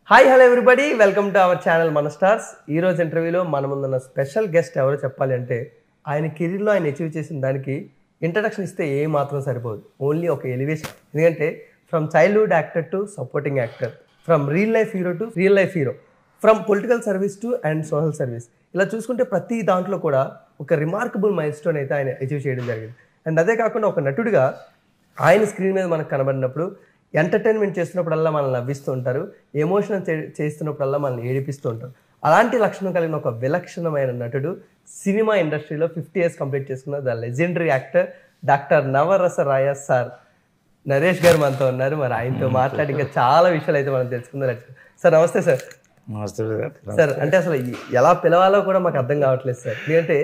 Hi hello everybody, welcome to our channel మన stars. ఈరోజు ఇంటర్వ్యూలో మన ముందున్న స్పెషల్ గెస్ట్ ఎవరో చెప్పాలి అంటే, ఆయన కెరీర్లో ఆయన అచీవ్ చేసిన దానికి ఇంట్రడక్షన్ ఇస్తే ఏ మాత్రం సరిపోదు. ఓన్లీ ఒక ఎలివేషన్. ఎందుకంటే from childhood actor to supporting actor, from real life hero to real life hero, from political service to and social service. ఇలా చూసుకుంటే ప్రతి దాంట్లో కూడా ఒక రిమార్కబుల్ మైల్ స్టోన్ అయితే ఆయన అచీవ్ చేయడం జరిగింది. అండ్ అదే కాకుండా ఒక నటుడిగా ఆయన స్క్రీన్ మీద మనకు కనబడినప్పుడు ఎంటర్టైన్మెంట్ చేస్తున్నప్పుడల్లా మనల్ని నవ్విస్తూ ఉంటారు, ఎమోషనల్ చేస్తున్నప్పుడల్లా మనల్ని ఏడిపిస్తూ ఉంటారు. అలాంటి లక్షణం కలిగిన ఒక విలక్షణమైన నటుడు సినిమా ఇండస్ట్రీలో 50 years కంప్లీట్ చేసుకున్న ద లెజెండరీ యాక్టర్ డాక్టర్ నవరస రాయ సార్ నరేష్ గారు మనతో ఉన్నారు. మరి ఆయనతో మాట్లాడి ఇంకా చాలా విషయాలు అయితే మనం తెలుసుకుందాం. సార్ నమస్తే సార్. నమస్తే సార్. అంటే అసలు ఎలా పిలవాలో కూడా మాకు అర్థం కావట్లేదు సార్. ఎందుకంటే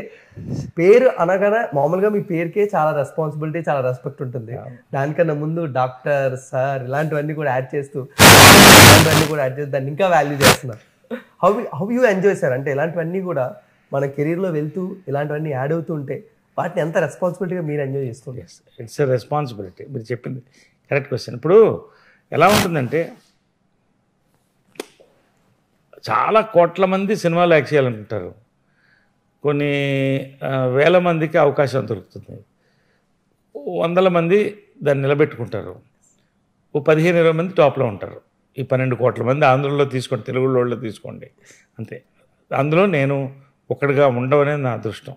పేరు అనగానే మామూలుగా మీ పేరుకే చాలా రెస్పాన్సిబిలిటీ, చాలా రెస్పెక్ట్ ఉంటుంది. దానికన్నా ముందు డాక్టర్, సార్ ఇలాంటివన్నీ కూడా యాడ్ చేస్తూ దాన్ని ఇంకా వాల్యూ చేస్తున్నారు. How you enjoy sir? అంటే ఇలాంటివన్నీ కూడా మన కెరీర్లో వెళ్తూ ఇలాంటివన్నీ యాడ్ అవుతూ ఉంటే వాటిని ఎంత రెస్పాన్సిబిలిటీగా మీరు ఎంజాయ్ చేస్తుంటారు? It's a responsibility. మీరు చెప్పింది కరెక్ట్ క్వశ్చన్. ఇప్పుడు ఎలా ఉంటుందంటే, చాలా కోట్ల మంది సినిమాలు యాక్ట్ చేయాలనుకుంటారు. కొన్ని వేల మందికి అవకాశం దొరుకుతుంది. వందల మంది దాన్ని నిలబెట్టుకుంటారు. 15-20 మంది టాప్లో ఉంటారు. ఈ 12 కోట్ల మంది ఆంధ్రలో తీసుకోండి, తెలుగులో తీసుకోండి, అంతే. అందులో నేను ఒకటిగా ఉండవనే నా అదృష్టం,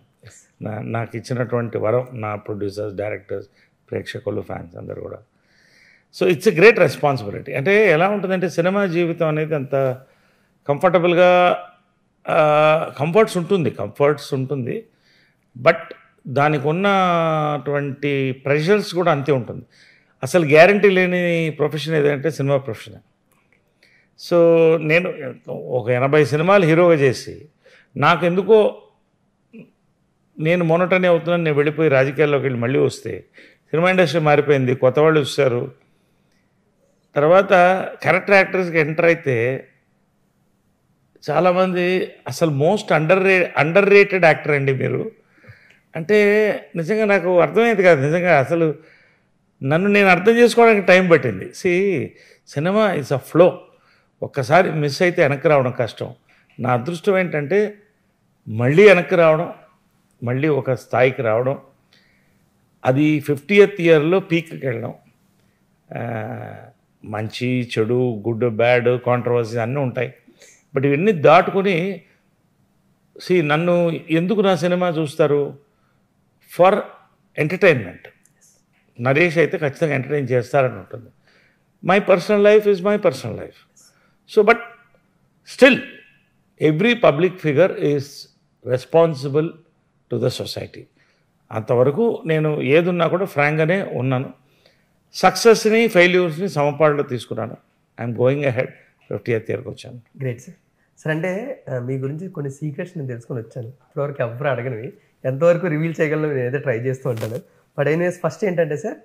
నాకు ఇచ్చినటువంటి వరం. నా ప్రొడ్యూసర్స్, డైరెక్టర్స్, ప్రేక్షకులు, ఫ్యాన్స్ అందరు కూడా. So it's a great responsibility. అంటే ఎలా ఉంటుందంటే, సినిమా జీవితం అనేది అంత కంఫర్టబుల్గా కంఫర్ట్స్ ఉంటుంది, బట్ దానికి ఉన్నటువంటి ప్రెషర్స్ కూడా అంతే ఉంటుంది. అసలు గ్యారంటీ లేని ప్రొఫెషన్ ఏదంటే సినిమా ప్రొఫెషన్. సో నేను ఒక 80 సినిమాలు హీరోగా చేసి నాకు ఎందుకో నేను మొనటనే అవుతున్నాను, నేను వెళ్ళిపోయి రాజకీయాల్లోకి వెళ్ళి మళ్ళీ వస్తే సినిమా ఇండస్ట్రీ మారిపోయింది, కొత్త వాళ్ళు వచ్చారు. తర్వాత క్యారెక్టర్ యాక్టర్స్కి ఎంటర్ అయితే చాలామంది అసలు మోస్ట్ అండర్ రేటెడ్ యాక్టర్ అండి మీరు అంటే, నిజంగా నాకు అర్థమయ్యేది కాదు. నిజంగా అసలు నన్ను నేను అర్థం చేసుకోవడానికి టైం పట్టింది. Cinema is a flow. ఒక్కసారి మిస్ అయితే వెనక్కి రావడం కష్టం. నా అదృష్టం ఏంటంటే మళ్ళీ వెనక్కి రావడం, మళ్ళీ ఒక స్థాయికి రావడం, అది 50th ఇయర్లో పీక్కి వెళ్ళడం. మంచి చెడు, గుడ్ బ్యాడ్, కాంట్రవర్సీ అన్నీ ఉంటాయి. బట్ ఇవన్నీ దాటుకొని నన్ను ఎందుకు నా సినిమా చూస్తారు? For entertainment. నరేష్ అయితే ఖచ్చితంగా ఎంటర్టైన్ చేస్తారని ఉంటుంది. My personal life is my personal life. So but still every public figure is responsible to the society. అంతవరకు నేను ఏదున్నా కూడా ఫ్రాంక్గానే ఉన్నాను. సక్సెస్ని, ఫెయిల్యూర్స్ని సమపాడులో తీసుకున్నాను. I'm going ahead. 50th ఇయర్కి వచ్చాను. Great sir. సార్ అంటే మీ గురించి కొన్ని సీక్రెట్స్ నేను తెలుసుకొని వచ్చాను. ఇప్పటివరకు ఎవరు అడగనివి, ఎంతవరకు రివీల్ చేయగలను నేనైతే ట్రై చేస్తూ ఉంటాను. బట్ ఎనీవేస్ ఫస్ట్ ఏంటంటే సార్,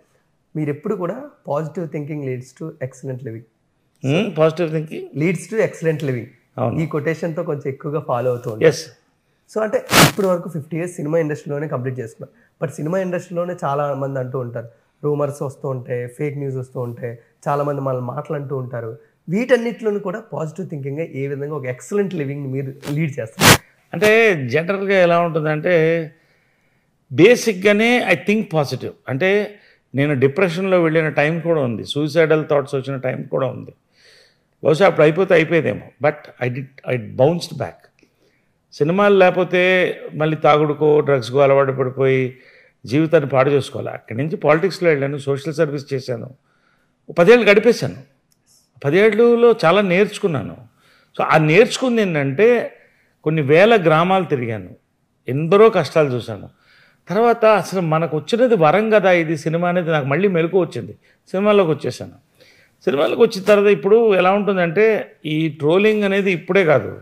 మీరు ఎప్పుడు కూడా positive thinking leads to excellent living. Positive thinking leads to excellent living. ఈ కొటేషన్తో కొంచెం ఎక్కువగా ఫాలో అవుతూ ఉంటాను. సో అంటే ఇప్పటి వరకు 50 years సినిమా ఇండస్ట్రీలోనే కంప్లీట్ చేసుకున్నాను. బట్ సినిమా ఇండస్ట్రీలోనే చాలా మంది అంటూ ఉంటారు, రూమర్స్ వస్తూ ఉంటాయి, ఫేక్ న్యూస్ వస్తూ ఉంటాయి, చాలామంది మనల్ని మాట్లాడుతూ ఉంటారు. వీటన్నిటిలోనూ కూడా పాజిటివ్ థింకింగ్గా ఏ విధంగా ఒక ఎక్సలెంట్ లివింగ్ని మీరు లీడ్ చేస్తారు? అంటే జనరల్గా ఎలా ఉంటుందంటే, బేసిక్గానే ఐ థింక్ పాజిటివ్. అంటే నేను డిప్రెషన్లో వెళ్ళిన టైం కూడా ఉంది, సూసైడల్ థాట్స్ వచ్చిన టైం కూడా ఉంది. బహుశా అప్పుడు అయిపోయేదేమో. But I bounced back. సినిమాలు లేకపోతే మళ్ళీ తాగుడుకో, డ్రగ్స్కో అలవాటు పడిపోయి జీవితాన్ని పాడు చేసుకోవాలి. అక్కడి నుంచి పాలిటిక్స్లో వెళ్ళాను, సోషల్ సర్వీస్ చేశాను, 10 ఏళ్ళు గడిపేశాను. 10 ఏళ్ళలో చాలా నేర్చుకున్నాను. సో ఆ నేర్చుకుంది ఏంటంటే, కొన్ని వేల గ్రామాలు తిరిగాను, ఎందరో కష్టాలు చూశాను. తర్వాత అసలు మనకు వచ్చినది వరం కదా ఇది సినిమా అనేది నాకు మళ్ళీ మెలకు వచ్చింది. సినిమాలోకి వచ్చేసాను. సినిమాలోకి వచ్చిన తర్వాత ఇప్పుడు ఎలా ఉంటుందంటే, ఈ ట్రోలింగ్ అనేది ఇప్పుడే కాదు,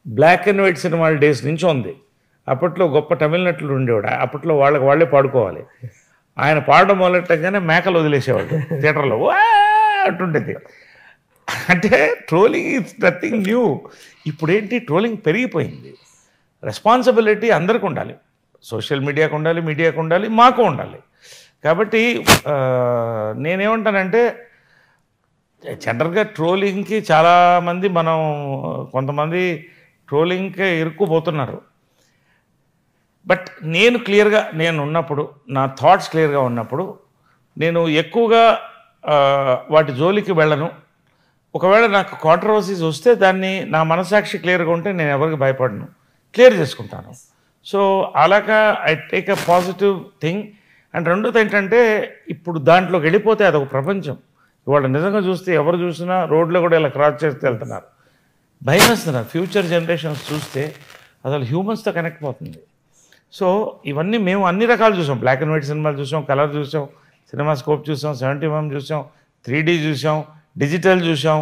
బ్లాక్ అండ్ వైట్ సినిమాల డేస్ నుంచి ఉంది. అప్పట్లో గొప్ప తమిళ నటులు ఉండేవాడు. అప్పట్లో వాళ్ళే పాడుకోవాలి. ఆయన పాడడం మొదలెట్టగానే మేకలు వదిలేసేవాడు థియేటర్లో అంటుండేది. అంటే ట్రోలింగ్ ఈజ్ నథింగ్ న్యూ. ఇప్పుడేంటి, ట్రోలింగ్ పెరిగిపోయింది. రెస్పాన్సిబిలిటీ అందరికీ ఉండాలి. సోషల్ మీడియాకు ఉండాలి, మీడియాకు ఉండాలి, మాకు ఉండాలి. కాబట్టి నేనేమంటానంటే, జనరల్గా ట్రోలింగ్కి చాలామంది కొంతమంది ట్రోలింగ్కే ఇరుక్కుపోతున్నారు. బట్ నేను క్లియర్గా ఉన్నప్పుడు, నా థాట్స్ క్లియర్గా ఉన్నప్పుడు నేను ఎక్కువగా వాటి జోలికి వెళ్ళను. ఒకవేళ నాకు కాంట్రవర్సీస్ వస్తే దాన్ని నా మనసాక్షి క్లియర్గా ఉంటే నేను ఎవరికి భయపడను, క్లియర్ చేసుకుంటాను. సో అలాగా I take a positive thing. And రెండోది ఏంటంటే, ఇప్పుడు దాంట్లోకి వెళ్ళిపోతే అదొక ప్రపంచం. ఇవాళ నిజంగా చూస్తే ఎవరు చూసినా రోడ్లో కూడా ఇలా క్రాస్ చేస్తే వెళ్తున్నారు. భయం వేస్తున్నారు. ఫ్యూచర్ జనరేషన్స్ చూస్తే అసలు హ్యూమన్స్తో కనెక్ట్ అవుతుంది. సో ఇవన్నీ మేము అన్ని రకాలు చూసాం. బ్లాక్ అండ్ వైట్ సినిమాలు చూసాం, కలర్ చూసాం, సినిమా స్కోప్ చూసాం, 70mm చూసాం, 3D చూసాం, డిజిటల్ చూసాం,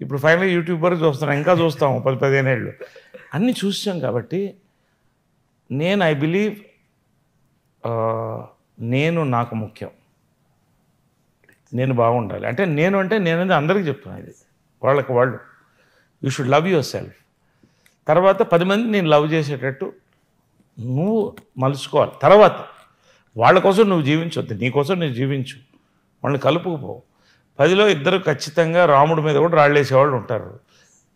ఇప్పుడు ఫైనల్ యూట్యూబ్ వరకు చూస్తున్నాం, ఇంకా చూస్తాం 10-15 ఏళ్ళు. అన్నీ చూసాం. కాబట్టి ఐ బిలీవ్ నాకు ముఖ్యం, నేను బాగుండాలి. అంటే నేను అందరికీ చెప్తున్నాను, ఇది వాళ్ళు you should love your self. తర్వాత 10 మంది నేను లవ్ చేసేటట్టు నువ్వు మలుచుకోవాలి. తర్వాత వాళ్ళ కోసం నువ్వు జీవించొద్దు, నీ కోసం నువ్వు జీవించు, వాళ్ళని కలుపుకుపో. 10లో 2 ఖచ్చితంగా రాముడి మీద కూడా రాళ్ళేసేవాళ్ళు ఉంటారు.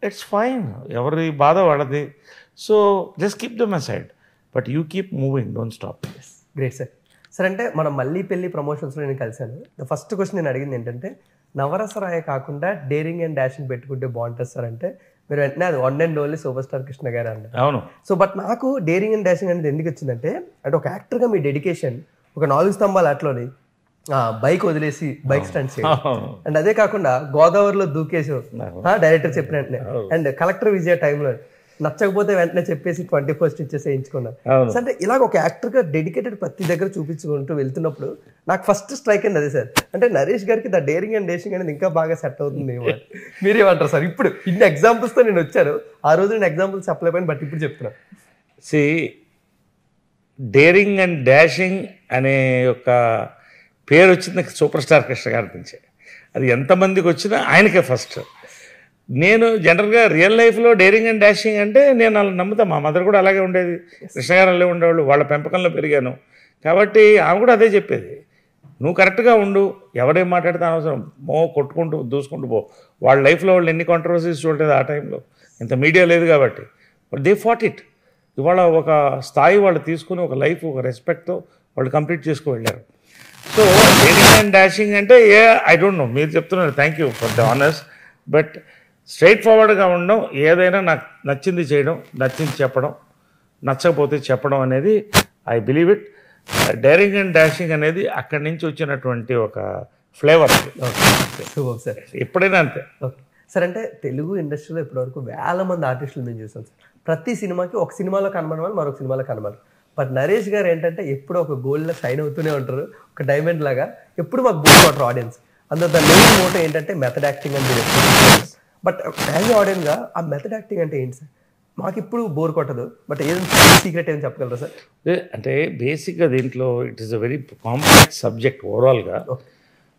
ఇట్స్ ఫైన్, ఎవరి బాధ వాళ్ళది. So just keep them aside, but you keep moving, don't stop. Great sir. Sir అంటే మనం మళ్ళీ పెళ్ళి ప్రమోషన్స్లో నేను కలిశాను. ద ఫస్ట్ క్వశ్చన్ నేను అడిగింది ఏంటంటే, నవరసరాయ కాకుండా డేరింగ్ అండ్ డాషింగ్ పెట్టుకుంటే బాగుంటుంది సార్ అంటే, మీరు వెంటనే అది one and only super star Krishna గారు అన్నారు. అవును. సో బట్ నాకు డేరింగ్ అండ్ డాషింగ్ అనేది ఎందుకు వచ్చిందంటే, అంటే ఒక యాక్టర్గా మీ డెడికేషన్, ఒక 4 స్తంభాల ఆటలోని బైక్ వదిలేసి బైక్ స్టంట్ చేయడం, అండ్ అదే కాకుండా గోదావరిలో దూకేసాం డైరెక్టర్ చెప్పిన వెంటనే, అండ్ కలెక్టర్ విజయ టైంలో నచ్చకపోతే వెంటనే చెప్పేసి 21st ఇచ్చేసి వేయించుకున్నారు. అంటే ఇలాగ ఒక యాక్టర్గా డెడికేటెడ్ ప్రతి దగ్గర చూపించుకుంటూ వెళ్తున్నప్పుడు నాకు ఫస్ట్ స్ట్రైక్ అయింది అదే సార్. అంటే నరేష్ గారికి ద డేరింగ్ అండ్ డాషింగ్ అనేది ఇంకా బాగా సెట్ అవుతుంది. మీరేమంటారు సార్? ఇప్పుడు ఇన్ని ఎగ్జాంపుల్స్తో నేను వచ్చాను, ఆ రోజు నేను ఎగ్జాంపుల్స్ చెప్పలేకపోయాను, బట్ ఇప్పుడు చెప్తున్నాను. డేరింగ్ అండ్ డాషింగ్ అనే ఒక పేరు వచ్చింది సూపర్ స్టార్ కృష్ణ గారి నుంచే. అది ఎంతమందికి వచ్చినా ఆయనకే ఫస్ట్. నేను జనరల్గా రియల్ లైఫ్లో డేరింగ్ అండ్ డాషింగ్ అంటే నేను అలా నమ్ముతాను. మా మదర్ కూడా అలాగే ఉండేది, కృష్ణ గారు అలాగే ఉండేవాళ్ళు, వాళ్ళ పెంపకంలో పెరిగాను. కాబట్టి ఆమె కూడా అదే చెప్పేది, నువ్వు కరెక్ట్గా ఉండు, ఎవరేం మాట్లాడితే అనవసరం, కొట్టుకుంటూ దూసుకుంటూ పో. వాళ్ళ లైఫ్లో వాళ్ళు ఎన్ని కాంట్రవర్సీస్ చూడలేదు ఆ టైంలో, ఇంత మీడియా లేదు కాబట్టి. But they fat it. ఇవాళ ఒక స్థాయి వాళ్ళు తీసుకుని ఒక లైఫ్, ఒక రెస్పెక్ట్తో వాళ్ళు కంప్లీట్ చేసుకు వెళ్ళారు. సో డేరింగ్ అండ్ డాషింగ్ అంటే ఐ డోంట్ నో, మీరు చెప్తున్నారు, thank you for the honours. But straight ఫార్వర్డ్గా ఉండడం, ఏదైనా నాకు నచ్చింది చేయడం, నచ్చింది చెప్పడం, నచ్చకపోతే చెప్పడం అనేది I believe it. Daring and dashing అనేది అక్కడి నుంచి వచ్చినటువంటి ఒక ఫ్లేవర్. సార్ ఎప్పుడైనా అంతే. Okay sir. అంటే తెలుగు ఇండస్ట్రీలో ఇప్పటివరకు వేల మంది ఆర్టిస్టులు మేము చూసాం సార్. ప్రతి సినిమాకి ఒక సినిమాలో కనబడిన వాళ్ళు మరొక సినిమాలో కనబడరు. బట్ నరేష్ గారు ఏంటంటే ఎప్పుడు ఒక గోల్డ్లో షైన్ అవుతూనే ఉంటారు, ఒక డైమండ్ లాగా ఎప్పుడు మాకు బోర్ కొట్టరు ఆడియన్స్. అందులో ద మెయిన్ మోటో ఏంటంటే మెథడ్ యాక్టింగ్ అని. బట్ యాజ్ ఆడియన్గా ఆ మెథడ్ యాక్టింగ్ అంటే ఏంటి సార్? మాకు ఇప్పుడు బోర్ కొట్టదు, బట్ ఏదైనా సీక్రెట్ ఏమైనా చెప్పగలరా సార్? అంటే బేసిక్గా దీంట్లో it is a very complex subject ఓవరాల్గా.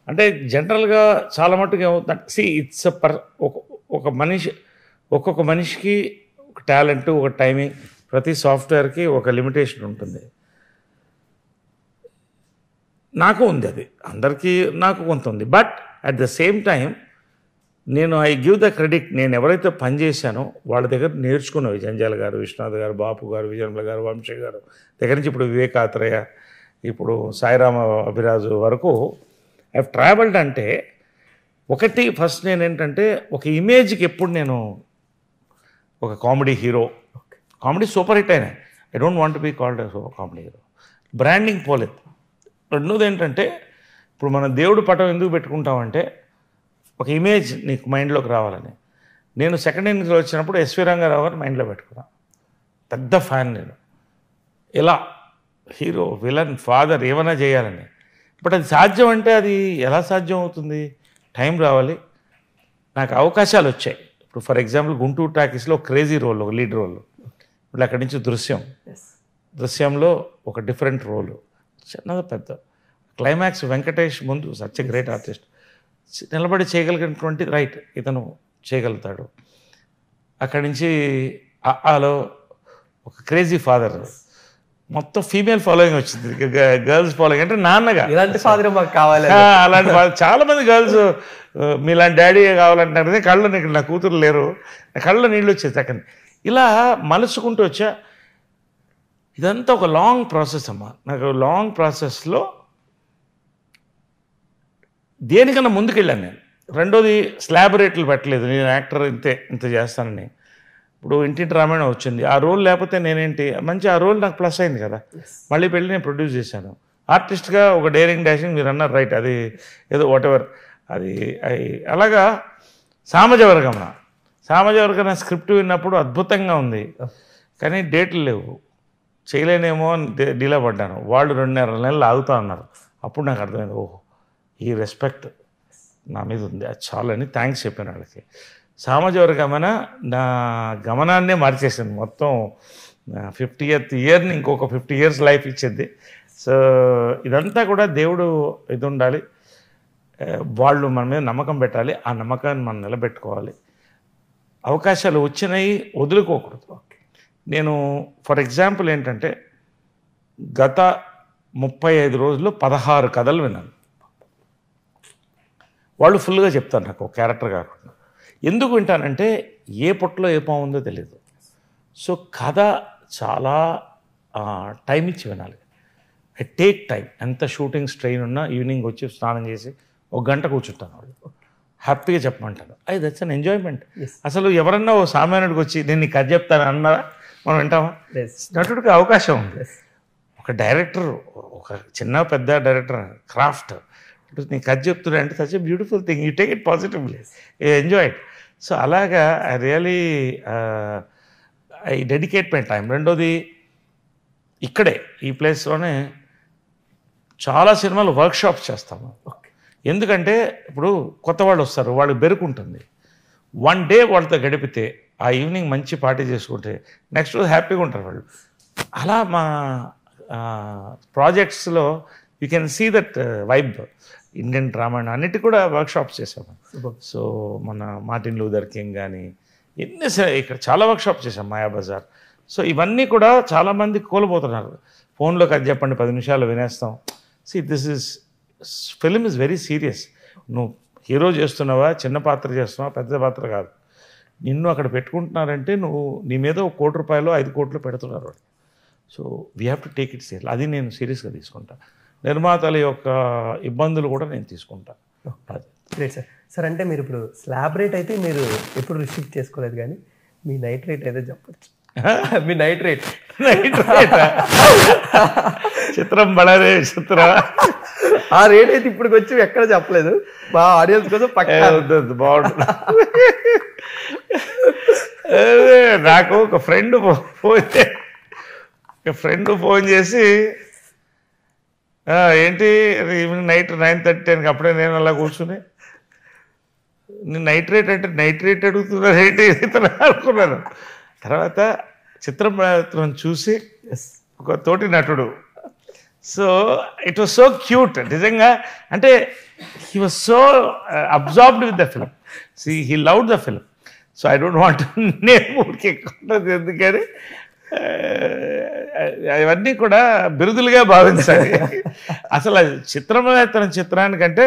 అంటే జనరల్గా చాలా మట్టుకు ఏమవుతుందంటే, ఇట్స్ ఒక మనిషి, ఒక్కొక్క మనిషికి ఒక టాలెంట్, ఒక టైమింగ్, ప్రతి సాఫ్ట్వేర్కి ఒక లిమిటేషన్ ఉంటుంది. నాకు ఉంది, అది అందరికీ నాకు కొంత ఉంది. But at the same time I give the credit. నేను ఎవరైతే పనిచేశానో వాళ్ళ దగ్గర నేర్చుకున్నవి, జంజాల గారు, విశ్వనాథ్ గారు, బాపు గారు, విజయన్మల గారు, వంశీ గారు దగ్గర నుంచి ఇప్పుడు వివేకాత్రేయ, ఇప్పుడు సాయిరామ అభిరాజు వరకు ఐ హ్యావ్ ట్రావెల్డ్. అంటే ఒకటి ఫస్ట్ నేనేంటంటే, ఒక ఇమేజ్కి ఎప్పుడు నేను ఒక comedy hero, comedy super hit అయినా, I don't want be called comedy hero, branding పోలేదు. రెండోది ఏంటంటే, ఇప్పుడు మనం దేవుడు పటం ఎందుకు పెట్టుకుంటామంటే ఒక ఇమేజ్ నీకు మైండ్లోకి రావాలని. నేను సెకండ్ ఇన్నింగ్స్లో వచ్చినప్పుడు ఎస్వి రంగారావు గారు మైండ్లో పెట్టుకున్నాను. పెద్ద ఫ్యాన్ నేను, ఇలా హీరో, విలన్, ఫాదర్ ఏమైనా చేయాలని. బట్ అది సాధ్యం అంటే అది ఎలా సాధ్యం అవుతుంది? టైం రావాలి. నాకు అవకాశాలు వచ్చాయి. ఇప్పుడు ఫర్ ఎగ్జాంపుల్ గుంటూరు టాకీస్లో క్రేజీ రోల్, ఒక లీడ్ రోల్. ఇప్పుడు అక్కడి నుంచి దృశ్యంలో ఒక డిఫరెంట్ రోలు, చిన్నది పెద్ద క్లైమాక్స్. వెంకటేష్ ముందు సచ్ ఎ గ్రేట్ ఆర్టిస్ట్, నిలబడి చేయగలిగినటువంటి రైట్, ఇతను చేయగలుగుతాడు. అక్కడి నుంచి ఆలో ఒక క్రేజీ ఫాదర్, మొత్తం ఫీమేల్ ఫాలోయింగ్ వచ్చింది, గర్ల్స్ ఫాలోయింగ్. అంటే నాన్నగా ఇలాంటి ఫాదర్ మాకు కావాలి. అలాంటి చాలా మంది గర్ల్స్ మీలాంటి డాడీ కావాలంటారు. కళ్ళు నీకు నా కూతురు లేరు, కళ్ళలో నీళ్ళు వచ్చేది చక్కని. ఇలా మలుచుకుంటూ వచ్చా. ఇదంతా ఒక లాంగ్ ప్రాసెస్ అమ్మా. నాకు లాంగ్ ప్రాసెస్లో దేనికన్నా ముందుకెళ్ళాను నేను. రెండోది స్లాబ్ రేట్లు పెట్టలేదు, నేను యాక్టర్ ఇంత చేస్తానని. ఇప్పుడు ఇంటింటి రామాయణం వచ్చింది, ఆ రోల్ లేకపోతే నేనేంటి మంచి, ఆ రోల్ నాకు ప్లస్ అయింది కదా. మళ్ళీ పెళ్ళి నేను ప్రొడ్యూస్ చేశాను. ఆర్టిస్ట్గా ఒక డేరింగ్ డాషింగ్ మీరు అన్నారు రైట్, అది ఏదో వాటెవర్ అది అలాగా. సామజవర్గన స్క్రిప్ట్ విన్నప్పుడు అద్భుతంగా ఉంది, కానీ డేట్లు లేవు, చేయలేనేమో అని డీలా పడ్డాను. వాళ్ళు 2.5 నెలలు ఆగుతా అన్నారు. అప్పుడు నాకు అర్థమైంది, ఓహో ఈ రెస్పెక్ట్ నా మీద ఉంది, అది చాలని థ్యాంక్స్ చెప్పాను వాళ్ళకి. సామజవర్గమన నా గమనాన్నే మార్చేసింది మొత్తం. 50th ఇయర్ని ఇంకొక 50 years లైఫ్ ఇచ్చింది. సో ఇదంతా కూడా దేవుడు ఇది ఉండాలి, వాళ్ళు మన మీద నమ్మకం పెట్టాలి, ఆ నమ్మకాన్ని మనం నిలబెట్టుకోవాలి. అవకాశాలు వచ్చినాయి వదులుకోకూడదు. నేను ఫర్ ఎగ్జాంపుల్ ఏంటంటే గత 35 రోజుల్లో 16 కథలు విన్నాను. వాళ్ళు ఫుల్గా చెప్తారు నాకు, ఒక క్యారెక్టర్ కాకుండా. ఎందుకు వింటానంటే ఏ పొట్టలో ఏ పాము ఉందో తెలియదు. సో కథ చాలా టైం ఇచ్చి వినాలి. I take time. ఎంత షూటింగ్ స్ట్రెయిన్ ఉన్నా ఈవినింగ్ వచ్చి స్నానం చేసి 1 గంట కూర్చుంటాను, వాళ్ళు హ్యాపీగా చెప్పమంటాను. అది దట్స్ అన్ ఎంజాయ్మెంట్. అసలు ఎవరన్నా ఓ సామాన్యుడికి వచ్చి నేను నీకు కథ చెప్తాను అన్నారా మనం వింటామా? నటుడికి అవకాశం ఉంది. ఒక డైరెక్టర్, ఒక చిన్న పెద్ద డైరెక్టర్ క్రాఫ్ట్, నీకు కథ చెప్తున్నా అంటే such a beautiful thing, you take it positively, you enjoy it. So అలాగా I really I dedicate my time. రెండోది ఇక్కడే ఈ ప్లేస్లోనే చాలా సినిమాలు వర్క్షాప్స్ చేస్తాము. ఎందుకంటే ఇప్పుడు కొత్త వాళ్ళు వస్తారు, వాళ్ళకి బెరుకుంటుంది. 1 day వాళ్ళతో గడిపితే ఆ ఈవినింగ్ మంచి పార్టీ చేసుకుంటే నెక్స్ట్ రోజు హ్యాపీగా ఉంటారు వాళ్ళు. అలా మా ప్రాజెక్ట్స్లో you can see that vibe. Indian drama అన్నిటి కూడా వర్క్షాప్స్ చేసాము. సో మన మార్టిన్ లూథర్ కింగ్ కానీ ఇక్కడ చాలా వర్క్షాప్స్ చేసాం, మాయాబజార్. సో ఇవన్నీ కూడా చాలామంది కోల్పోతున్నారు. ఫోన్లోకి అది చెప్పండి 10 నిమిషాలు వినేస్తాం. See this is film is very serious. నువ్వు హీరో చేస్తున్నావా, చిన్న పాత్ర చేస్తున్నావా, పెద్ద పాత్ర కాదు. నిన్ను అక్కడ పెట్టుకుంటున్నారంటే నువ్వు నీ మీద 1 కోటి రూపాయలు 5 కోట్లు పెడుతున్నారు. So we have to take it serious. అది నేను సీరియస్గా తీసుకుంటా. నిర్మాతల యొక్క ఇబ్బందులు కూడా నేను తీసుకుంటా. Great sir. సార్ అంటే మీరు ఇప్పుడు స్లాబ్ రేట్ అయితే మీరు ఎప్పుడు రిస్ట్రిక్ట్ చేసుకోలేదు, కానీ మీ నైట్ రేట్ అయితే చెప్పచ్చు. మీ నైట్ రేట్ చిత్రం బడారే చిత్ర ఆ రేట్ అయితే ఇప్పుడు వచ్చి ఎక్కడ చెప్పలేదు. మా ఆడియన్స్ కోసం బాగుంటుంది. నాకు ఒక ఫ్రెండ్ ఫోన్ చేసి ఏంటి ఈవినింగ్ నైట్ 9:30 10కి అప్పుడే నేను అలా కూర్చుని నేను నైట్ రేట్ అడుగుతున్నారు ఏంటి ఇతను అనుకున్నాను. తర్వాత చిత్రం చూసి ఒక తోటి నటుడు, so it was so cute నిజంగా. అంటే he was so absorbed with the film. He loved the film. So I don't want నేను ఊరికి ఎక్కువ, ఎందుకని అవన్నీ కూడా బిరుదులుగా భావించాలి. అసలు చిత్రానికంటే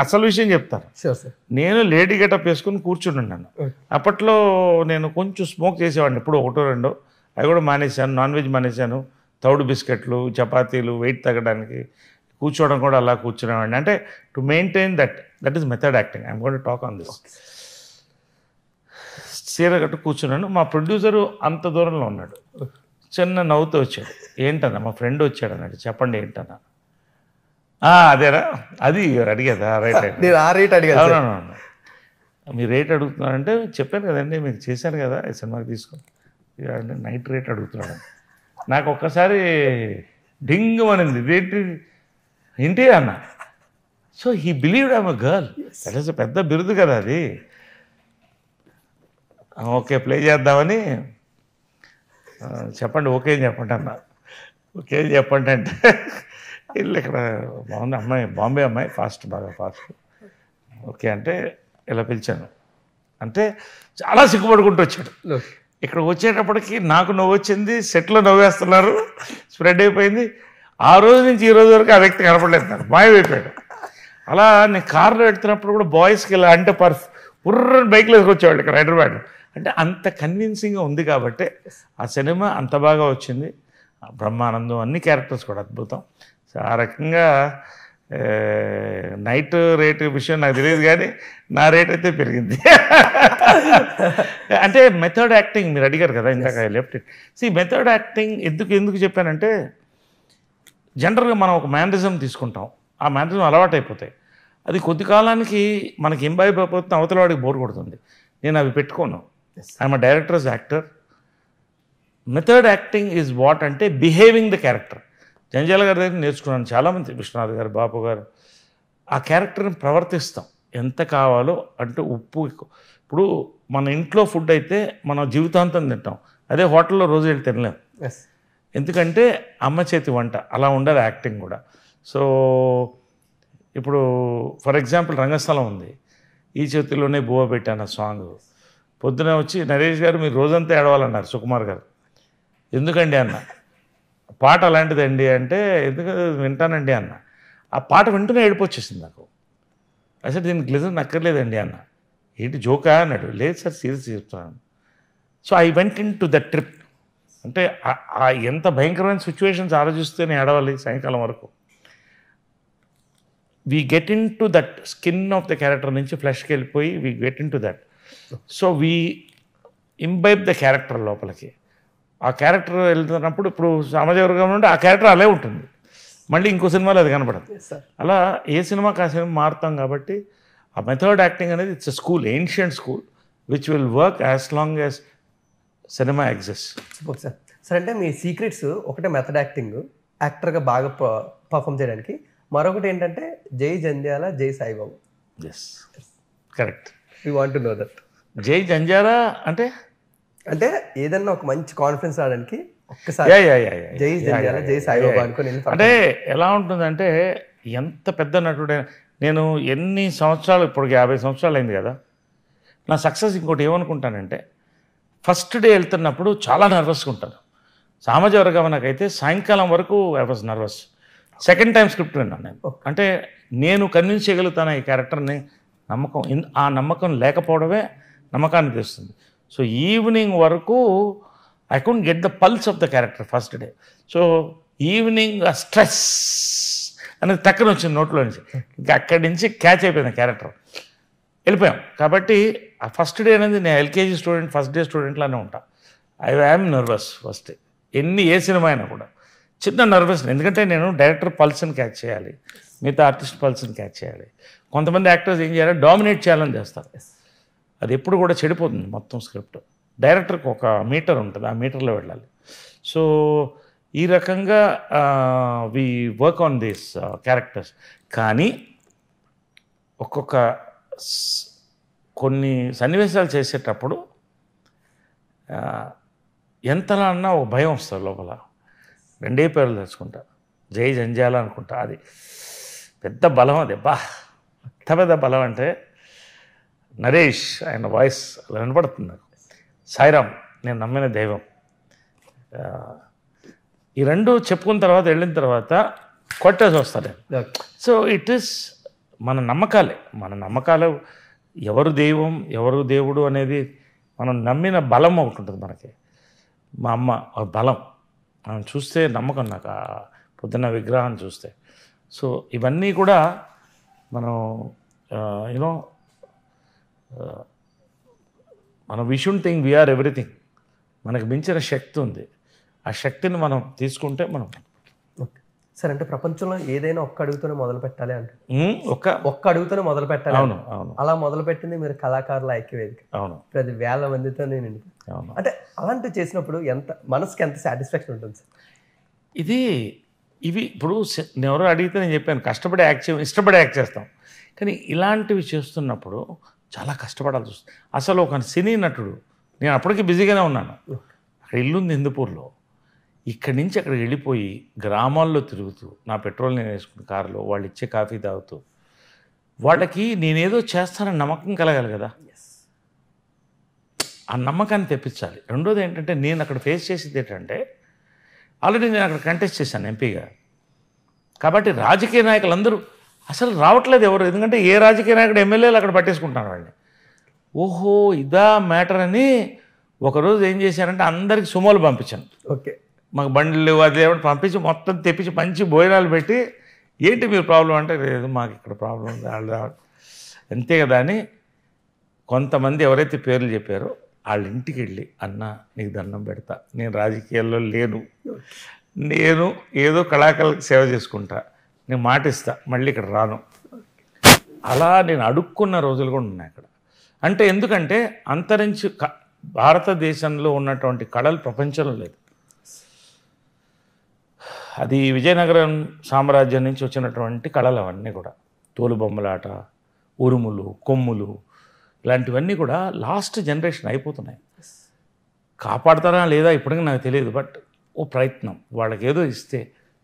అసలు విషయం చెప్తాను. నేను లేడీ గెటప్ వేసుకుని కూర్చున్నాను. అప్పట్లో నేను కొంచెం స్మోక్ చేసేవాడిని, ఇప్పుడు 1-2 అవి కూడా మానేశాను. నాన్ వెజ్ మానేశాను. తౌడు బిస్కెట్లు, చపాతీలు, వెయిట్ తగ్గడానికి కూర్చోవడం కూడా అలా కూర్చునేవాడిని. అంటే to maintain that is method acting. I'm going to talk on this. చీర కట్టు కూర్చున్నాను. మా ప్రొడ్యూసరు అంత దూరంలో ఉన్నాడు. చిన్న నవ్వుతూ వచ్చాడు. ఏంటన్నా మా ఫ్రెండ్ వచ్చాడు అన్నాడు. చెప్పండి ఏంటన్నా. అదేరా అది అడిగేదా రైట్ అడిగాను. అవునవును, మీ రేట్ అడుగుతున్నారంటే చెప్పాను కదండి మీకు చేశాను కదా ఈ సినిమాకి తీసుకొని, నైట్ రేట్ అడుగుతున్నాడు. నాకు ఒక్కసారి డింగ్ అనింది, ఏంటి అన్న. So he believed I'm a girl. That is పెద్ద బిరుదు కదా అది. ఓకే ప్లే చేద్దామని చెప్పండి, ఓకే చెప్పండి అన్న. ఓకే చెప్పండి అంటే వీళ్ళు ఇక్కడ బాగుంది అమ్మాయి, బాంబే అమ్మాయి, బాగా ఫాస్ట్. ఓకే అంటే ఇలా పిలిచాను. అంటే చాలా సిగ్గుపడుకుంటూ వచ్చాడు. ఇక్కడికి వచ్చేటప్పటికి నాకు నవ్వు వచ్చింది, సెట్లో నవ్వేస్తున్నారు, స్ప్రెడ్ అయిపోయింది. ఆ రోజు నుంచి ఈ రోజు వరకు ఆ వ్యక్తి కనపడలేదు, నాకు మాయమైపోయాడు. అలా నేను కార్లో వెళ్తున్నప్పుడు కూడా బాయ్స్కి ఇలా అంటే ఉర్రని బైక్లో వచ్చేవాళ్ళు ఇక్కడ హైదరాబాద్. అంటే అంత కన్విన్సింగ్గా ఉంది కాబట్టి ఆ సినిమా అంత బాగా వచ్చింది. బ్రహ్మానందం అన్ని క్యారెక్టర్స్ కూడా అద్భుతం. సో ఆ రకంగా నైట్ రేటు విషయం నాకు తెలియదు, కానీ నా రేట్ అయితే పెరిగింది. అంటే మెథడ్ యాక్టింగ్ మీరు అడిగారు కదా ఇందాక, లెఫ్ట్ మెథడ్ యాక్టింగ్ ఎందుకు చెప్పానంటే, జనరల్గా మనం ఒక మేనరిజం తీసుకుంటాం, ఆ మేనరిజం అలవాటు అయిపోతాయి. అది కొద్ది కాలానికి మనకి ఇంబైబ్ అయిపోతుంది, అవతల వాడికి బోర్ కొడుతుంది. నేను అవి పెట్టుకోను. I'm directors actor. Method acting is what అంటే బిహేవింగ్ ద క్యారెక్టర్. జంజాల గారి దగ్గర నేర్చుకున్నాను, చాలామంది, విశ్వనాథ్ గారు, బాపు గారు. ఆ క్యారెక్టర్ని ప్రవర్తిస్తాం ఎంత కావాలో. అంటే ఉప్పు ఎక్కువ, ఇప్పుడు మన ఇంట్లో ఫుడ్ అయితే మనం జీవితాంతం తింటాం, అదే హోటల్లో రోజు వెళ్ళి తినలేం. ఎందుకంటే అమ్మ చేతి వంట అలా ఉండాలి యాక్టింగ్ కూడా. సో ఇప్పుడు ఫర్ ఎగ్జాంపుల్ రంగస్థలం ఉంది, ఈ చేతిలోనే బువ్వ పెట్టాను సాంగ్. పొద్దున వచ్చి నరేష్ గారు మీరు రోజంతా ఏడవాలన్నారు సుకుమార్ గారు. ఎందుకండి అన్న, పాట అలాంటిదండి అంటే, ఎందుకు వింటానండి అన్న. ఆ పాట వింటూనే ఏడుపు వచ్చేసింది నాకు. అసలు దీనికి గ్లిజర్ నక్కర్లేదండి అన్న. ఏంటి జోకా అన్నాడు. లేదు సార్ సీరియస్ చెప్తున్నాను. So I went in to the trip. అంటే ఎంత భయంకరమైన సిచ్యువేషన్స్ ఆలోచిస్తూనే ఏడవాలి సాయంకాలం వరకు. We get in to that skin of the character నుంచి ఫ్లెష్కి వెళ్ళిపోయి we get in to that. So we imbibe the character లోపలికి. ఆ క్యారెక్టర్ వెళ్తున్నప్పుడు ఇప్పుడు సామాజిక నుండి ఆ క్యారెక్టర్ అలే ఉంటుంది, మళ్ళీ ఇంకో సినిమాలో అది కనపడదు. అలా ఏ సినిమాకి ఆ సినిమా మారుతాం కాబట్టి ఆ మెథడ్ యాక్టింగ్ అనేది it's school, ancient school which will work as long as cinema exist. Sir sir అంటే మీ సీక్రెట్స్ ఒకటే మెథడ్ యాక్టింగ్, యాక్టర్గా బాగా పర్ఫామ్ చేయడానికి. మరొకటి ఏంటంటే జై జంధ్యాల, జై Saibabu. Yes, correct. We want to know that. జై జంధ్యాల అంటే అంటే ఏదన్నా ఒక మంచి కాన్ఫిడెన్స్ రావడానికి ఒక్కసారి జై జంధ్యాల, జై సాయిబాబా అనుకుని. అంటే ఎలా ఉంటుందంటే, ఎంత పెద్ద నటుడే నేను, ఎన్ని సంవత్సరాలు, ఇప్పుడు 50 సంవత్సరాలు అయింది కదా నా సక్సెస్. ఇంకోటి ఏమనుకుంటానంటే, ఫస్ట్ డే వెళ్తున్నప్పుడు చాలా నర్వస్గా ఉంటాను. సామాజిక వర్గమనకైతే సాయంకాలం వరకు I was nervous. Second time script విన్నాను నేను. అంటే నేను కన్విన్స్ చేయగలుగుతాను ఈ క్యారెక్టర్ని. నమ్మకం, ఆ నమ్మకం లేకపోవడమే నమ్మకాన్ని తెస్తుంది. సో ఈవినింగ్ వరకు I couldn't get the pulse of the character first day. So evening ఆ స్ట్రెస్ అనేది టక్కన వచ్చింది నోట్లో నుంచి. ఇంకా అక్కడి నుంచి క్యాచ్ అయిపోయింది క్యారెక్టర్, వెళ్ళిపోయాం. కాబట్టి ఆ ఫస్ట్ డే అనేది నేను ఎల్కేజీ స్టూడెంట్, ఫస్ట్ డే స్టూడెంట్లానే ఉంటా. I am nervous first day. A cinema అయినా కూడా చిన్న నర్వస్, ఎందుకంటే నేను డైరెక్టర్ పల్స్ని క్యాచ్ చేయాలి, మిగతా ఆర్టిస్ట్ పల్స్ని క్యాచ్ చేయాలి. కొంతమంది యాక్టర్స్ ఏం చేయాలి, డామినేట్ చేయాలని చేస్తారు. అది ఎప్పుడు కూడా చెడిపోతుంది మొత్తం స్క్రిప్ట్. డైరెక్టర్కి ఒక మీటర్ ఉంటుంది, ఆ మీటర్లో వెళ్ళాలి. సో ఈ రకంగా we work on these characters. కానీ కొన్ని సన్నివేశాలు చేసేటప్పుడు ఎంతలా అన్నా ఒక భయం వస్తుంది లోపల. రెండే పేర్లు తెచ్చుకుంటా, జై జంజాల అనుకుంటా. అది పెద్ద బలం, అది ఎంత పెద్ద బలం అంటే నరేష్ ఆయన వాయిస్ అలా వినపడుతుంది నాకు. సాయిరామ్ నేను నమ్మిన దైవం. ఈ రెండు చెప్పుకున్న తర్వాత వెళ్ళిన తర్వాత కొట్టేసి వస్తాను. సో ఇట్ ఈస్ మన నమ్మకాలు ఎవరు దైవం ఎవరు దేవుడు అనేది మనం నమ్మిన బలం ఒకటి ఉంటుంది మనకి. మా అమ్మ బలం, మనం చూస్తే నమ్మకం నాకు ఆ పొద్దున్న విగ్రహాన్ని చూస్తే. సో ఇవన్నీ కూడా మనం యూనో మనం we should think we are everything. మనకు మించిన శక్తి ఉంది, ఆ శక్తిని మనం తీసుకుంటే మనం. సరే, అంటే ప్రపంచంలో ఏదైనా ఒక్క అడుగుతూనే మొదలు పెట్టాలి అంటే ఒక్క అడుగుతూనే మొదలు పెట్టాలి. అవును అవును. అలా మొదలు పెట్టింది మీరు కళాకారుల ఐక్యవేదిక. అవును. 10,000 మందితో నేను. అవును. అంటే అలాంటివి చేసినప్పుడు మనసుకి ఎంత సాటిస్ఫాక్షన్ ఉంటుంది సార్? ఇవి ఇప్పుడు నేను ఎవరో అడిగితే నేను చెప్పాను, కష్టపడి ఇష్టపడి యాక్ట్ చేస్తాం. కానీ ఇలాంటివి చేస్తున్నప్పుడు చాలా కష్టపడాల్సి వస్తుంది. అసలు ఒక సినీ నటుడు, నేను అప్పటికి బిజీగానే ఉన్నాను, అక్కడ ఇల్లుంది హిందూపూర్లో, ఇక్కడి నుంచి అక్కడికి వెళ్ళిపోయి గ్రామాల్లో తిరుగుతూ నా పెట్రోల్ నేను వేసుకున్న కారులో వాళ్ళు ఇచ్చే కాఫీ తాగుతూ వాళ్ళకి నేనేదో చేస్తానని నమ్మకం కలగాలి కదా. ఆ నమ్మకాన్ని తెప్పించాలి. రెండోది ఏంటంటే నేను అక్కడ ఫేస్ చేసేది ఏంటంటే ఆల్రెడీ నేను అక్కడ కంటెస్ట్ చేశాను ఎంపీగా. కాబట్టి రాజకీయ నాయకులందరూ అసలు రావట్లేదు ఎవరు, ఎందుకంటే ఏ రాజకీయ నాయకుడు ఎమ్మెల్యేలు అక్కడ పట్టేసుకుంటాను వాళ్ళని. ఓహో ఇదా మ్యాటర్ అని ఒకరోజు ఏం చేశానంటే అందరికి సుమోలు పంపించాను. ఓకే, మాకు బండ్లు అది ఏమంటే పంపించి మొత్తం తెప్పించి మంచి భోజనాలు పెట్టి ఏంటి మీరు ప్రాబ్లం అంటే లేదు మాకు ఇక్కడ ప్రాబ్లం ఉంది వాళ్ళు అంతే కదా అని కొంతమంది ఎవరైతే పేర్లు చెప్పారో వాళ్ళ ఇంటికి వెళ్ళి అన్న నీకు దండం పెడతా, నేను రాజకీయాల్లో లేను, నేను ఏదో కళాకారులకు సేవ చేసుకుంటా, నేను మాటిస్తా మళ్ళీ ఇక్కడ రాను, అలా నేను అడుక్కున్న రోజులు కూడా ఉన్నాయి అక్కడ. అంటే ఎందుకంటే అంతరించి భారతదేశంలో ఉన్నటువంటి కళలు ప్రపంచంలో లేదు. అది విజయనగరం సామ్రాజ్యం నుంచి వచ్చినటువంటి కళలు అవన్నీ కూడా, తోలుబొమ్మలాట, ఉరుములు, కొమ్ములు, ఇలాంటివన్నీ కూడా లాస్ట్ జనరేషన్ అయిపోతున్నాయి. కాపాడతారా లేదా ఇప్పటికీ నాకు తెలియదు. బట్ ఓ ప్రయత్నం, వాళ్ళకి ఏదో ఇస్తే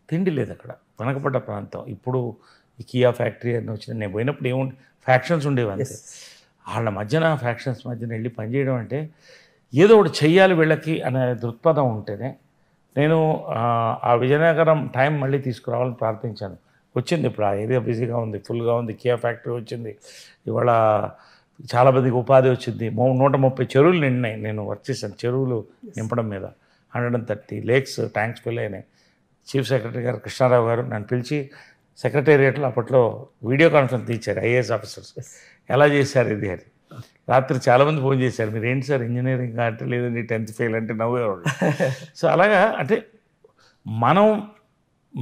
తిండి లేదు అక్కడ వెనకబడ్డ ప్రాంతం. ఇప్పుడు ఈ కియా ఫ్యాక్టరీ అని వచ్చిన నేను పోయినప్పుడు ఏముంది ఫ్యాక్షన్స్ ఉండేవి అంతే. వాళ్ళ మధ్యన ఫ్యాక్షన్స్ మధ్యన వెళ్ళి పనిచేయడం అంటే ఏదో ఒకటి చెయ్యాలి వీళ్ళకి అనే దృక్పథం ఉంటేనే నేను ఆ విజయనగరం టైం మళ్ళీ తీసుకురావాలని ప్రార్థించాను. వచ్చింది, ఇప్పుడు ఆ ఏరియా బిజీగా ఉంది, ఫుల్గా ఉంది, కియా ఫ్యాక్టరీ వచ్చింది, ఇవాళ చాలామందికి ఉపాధి వచ్చింది, 130 చెరువులు నిండినాయి. నేను వర్క్ చేశాను చెరువులు నింపడం మీద. 130 లేక్స్ ట్యాంక్స్ ఫిల్ అయినాయి. చీఫ్ సెక్రటరీ గారు కృష్ణారావు గారు నన్ను పిలిచి సెక్రటేరియట్లో అప్పట్లో వీడియో కాన్ఫరెన్స్ తీశారు ఐఏఎస్ ఆఫీసర్స్, ఎలా చేశారు ఇది అని. రాత్రి చాలామంది ఫోన్ చేశారు, మీరు ఏంటి సార్ ఇంజనీరింగ్ అంటే లేదండి 10th ఫెయిల్ అంటే నవ్వేవాళ్ళు. సో అలాగా అంటే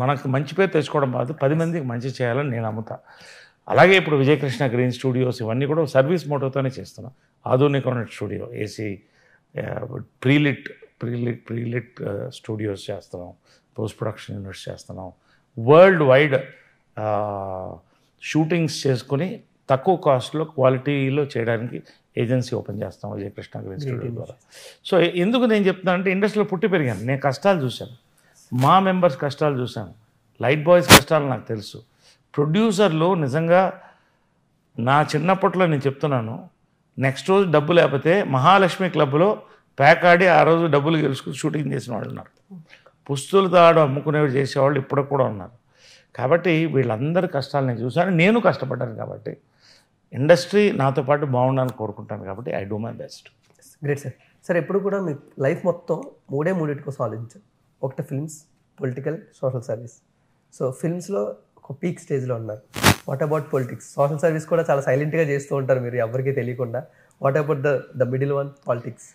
మనకు మంచి పేరు తెచ్చుకోవడం కాదు, 10 మందికి మంచి చేయాలని నేను నమ్ముతా. అలాగే ఇప్పుడు విజయకృష్ణ గ్రీన్ స్టూడియోస్ ఇవన్నీ కూడా సర్వీస్ మోటోతోనే చేస్తున్నాం. ఆధునికమైన స్టూడియో, ఏసీ, ప్రీలిట్ స్టూడియోస్ చేస్తున్నాం, పోస్ట్ ప్రొడక్షన్ యూనిట్స్ చేస్తున్నాం, వరల్డ్ వైడ్ షూటింగ్స్ చేసుకుని తక్కువ కాస్ట్లో క్వాలిటీలో చేయడానికి ఏజెన్సీ ఓపెన్ చేస్తాం విజయకృష్ణ గ్రీన్ స్టూడియో ద్వారా. సో ఎందుకు నేను చెప్తున్నాను అంటే ఇండస్ట్రీలో పుట్టి పెరిగాను, నేను కష్టాలు చూశాను, మా మెంబర్స్ కష్టాలు చూశాను, లైట్ బాయ్స్ కష్టాలు నాకు తెలుసు. ప్రొడ్యూసర్లు నిజంగా నా చిన్నప్పట్లో నేను చెప్తున్నాను, నెక్స్ట్ రోజు డబ్బు లేకపోతే మహాలక్ష్మి క్లబ్లో ప్యాక్ ఆడి ఆ రోజు డబ్బులు గెలుచుకుని షూటింగ్ చేసిన వాళ్ళు ఉన్నారు. పుస్తులతో ఆడు అమ్ముకునేవి చేసేవాళ్ళు ఇప్పుడు కూడా ఉన్నారు. కాబట్టి వీళ్ళందరి కష్టాలు నేను చూశాను, నేను కష్టపడ్డాను. కాబట్టి ఇండస్ట్రీ నాతో పాటు బాగుండాలని కోరుకుంటాను. కాబట్టి I do my best. Great sir. Sir ఎప్పుడు కూడా మీ లైఫ్ మొత్తం మూడింటి కోసం ఆలోచించారు. ఒకటి films, political, social service. So ఫిల్మ్స్లో ఒక పీక్ స్టేజ్లో ఉన్నారు. What about politics? Social service కూడా చాలా సైలెంట్గా చేస్తూ ఉంటారు మీరు, ఎవరికీ తెలియకుండా. What about the middle one, politics?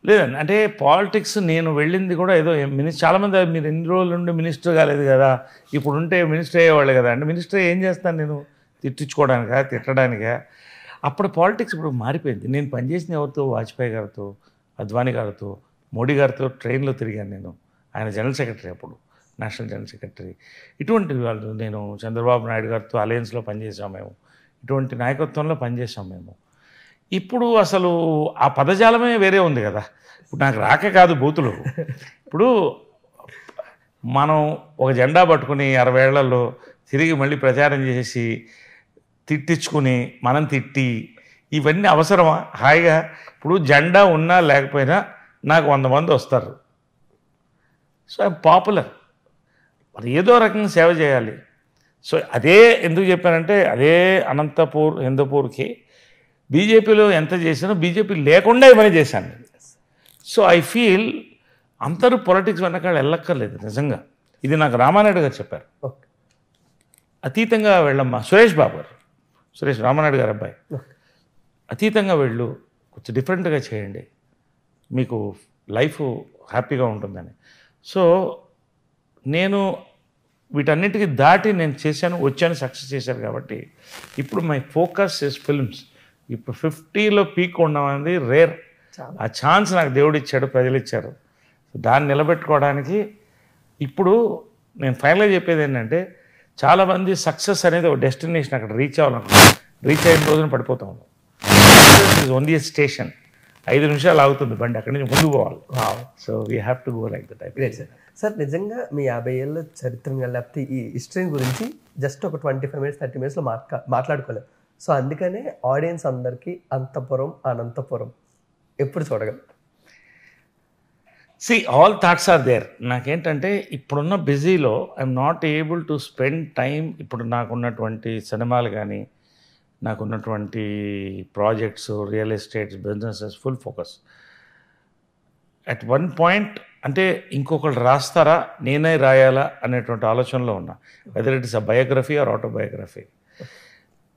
లేదండి, అంటే పాలిటిక్స్ నేను వెళ్ళింది కూడా ఏదో చాలామంది మీరు ఎన్ని రోజులు ఉండి మినిస్టర్ కాలేదు కదా, ఇప్పుడు ఉంటే మినిస్టర్ అయ్యేవాళ్ళు కదా అంటే మినిస్టర్ ఏం చేస్తాను నేను, తిట్టించుకోవడానికా, తిట్టడానికా? అప్పుడు పాలిటిక్స్ ఇప్పుడు మారిపోయింది. నేను పనిచేసిన ఎవరితో, వాజ్పేయి గారితో, అద్వానీ గారితో, మోడీ గారితో ట్రైన్లో తిరిగాను నేను. ఆయన జనరల్ సెక్రటరీ అప్పుడు, నేషనల్ జనరల్ సెక్రటరీ. ఇటువంటి వాళ్ళు నేను చంద్రబాబు నాయుడు గారితో అలయన్స్లో పనిచేసాం మేము, ఇటువంటి నాయకత్వంలో పనిచేసాం మేము. ఇప్పుడు అసలు ఆ పదజాలమే వేరే ఉంది కదా. ఇప్పుడు నాకు రాక కాదు బూతులు. ఇప్పుడు మనం ఒక జెండా పట్టుకుని 60 ఏళ్లలో తిరిగి మళ్ళీ ప్రచారం చేసి తిట్టించుకుని మనం తిట్టి ఇవన్నీ అవసరమా? హాయిగా ఇప్పుడు జెండా ఉన్నా లేకపోయినా నాకు 100 మంది వస్తారు. సో ఐఎమ్ పాపులర్, మరి ఏదో రకంగా సేవ చేయాలి. సో అదే ఎందుకు చెప్పానంటే అదే అనంతపూర్, హిందూపూర్కి బీజేపీలో ఎంత చేసినా బీజేపీ లేకుండా ఇవన్నీ చేశాను. సో ఐ ఫీల్ అందరూ పొలిటిక్స్ వెనకాల వెళ్ళక్కర్లేదు నిజంగా. ఇది నాకు రామానాయుడు గారు చెప్పారు. అతీతంగా వెళ్ళమ్మా, సురేష్ బాబు గారు, సురేష్ రామానాయుడు గారు అబ్బాయి, అతీతంగా వెళ్ళు, కొంచెం డిఫరెంట్గా చేయండి, మీకు లైఫ్ హ్యాపీగా ఉంటుందని. సో నేను వీటన్నిటికీ దాటి నేను చేశాను, వచ్చాను, సక్సెస్ చేశాను. కాబట్టి ఇప్పుడు మై ఫోకస్ ఇస్ ఫిల్మ్స్. ఇప్పుడు 50లో పీక్ ఉండడం అనేది రేర్. ఆ ఛాన్స్ నాకు దేవుడు ఇచ్చాడు, ప్రజలు ఇచ్చారు. దాన్ని నిలబెట్టుకోవడానికి ఇప్పుడు నేను ఫైనల్గా చెప్పేది ఏంటంటే చాలామంది సక్సెస్ అనేది ఒక డెస్టినేషన్, అక్కడ రీచ్ అవ్వాలనుకుంటున్నాను. రీచ్ అయిన రోజున పడిపోతా ఉన్నాం. ఇస్ ఓన్లీ ఎ స్టేషన్, 5 నిమిషాలు ఆగుతుంది బండి, అక్కడి నుంచి ముందుకు పోవాలి. So we have to go like that. Great sir. Sir నిజంగా మీ 50 ఏళ్ళ చరిత్రను లేకపోతే ఈ హిస్టరీ గురించి జస్ట్ ఒక 25 minutes 30 minutesలో మాట్లాడుకోలేదు. సో అందుకనే ఆడియన్స్ అందరికీ అంతపురం, అనంతపురం ఎప్పుడు చూడగలం? All thoughts are there. నాకేంటంటే ఇప్పుడున్న బిజీలో I'm not able to spend time. ఇప్పుడు నాకున్నటువంటి సినిమాలు కానీ, నాకున్నటువంటి projects, real estates, businesses, full focus. At one point అంటే ఇంకొకళ్ళు రాస్తారా, నేనే రాయాలా అనేటువంటి ఆలోచనలో ఉన్నా. Whether it is a biography or autobiography.